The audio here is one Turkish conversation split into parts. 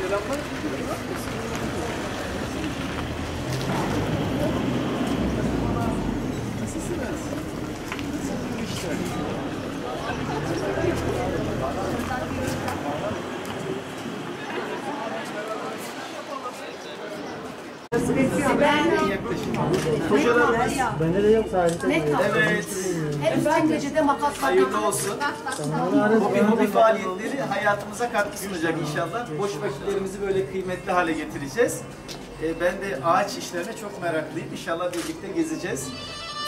Selamlar. Nasılsınız? Nasıl bu işler? Bende de yok sadece. Evet. Hep gecede makas var. Hayırlı olsun. Bugün hobi faaliyetleri hayatımıza katkı sunacak inşallah. Boş vakitlerimizi böyle kıymetli hale getireceğiz. Ben de ağaç işlerine çok meraklıyım. İnşallah birlikte gezeceğiz.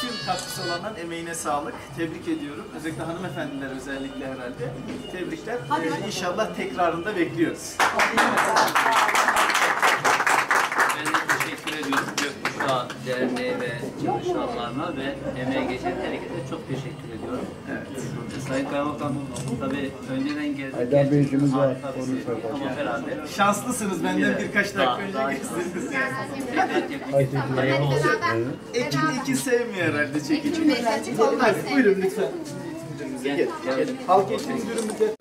Tüm katkısı olanların emeğine sağlık. Tebrik ediyorum. Özellikle hanımefendiler özellikle herhalde. Tebrikler. İnşallah tekrarında bekliyoruz. Ben de teşekkür ediyorum Gökkuşağı Derneği ve çalışanlarına ve emeğe geçen herkese çok teşekkür ediyorum. Evet. Sayın Kaymakam, tabii önceden geldik. Haydar Bey işimiz var. Ama herhalde Şanslısınız, benden birkaç dakika önce gezdiniz yani. hayırlı olsun. Ekin sevmiyor herhalde çekici. Hadi buyurun lütfen. Gel. Halk eğitim müdürümüze.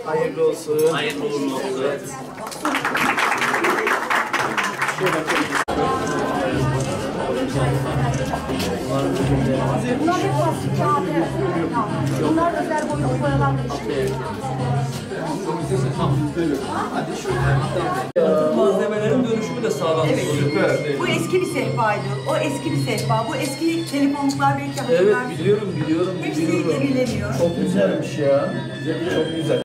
Hayırlı olsun. Hayırlı uğurlu olsun. Bunlar hep plastik kağıdı. Bunlar özel boyut boyalarla işliyor. Malzemelerin dönüşümü de sağlanmış oluyor. Bu eski bir sehpaydı. O eski bir sehpa. Bu eski telefonluklar belki Evet hatırlarsınız. biliyorum. Hepsi devrilemiyor. Çok güzelmiş ya. Çok güzel.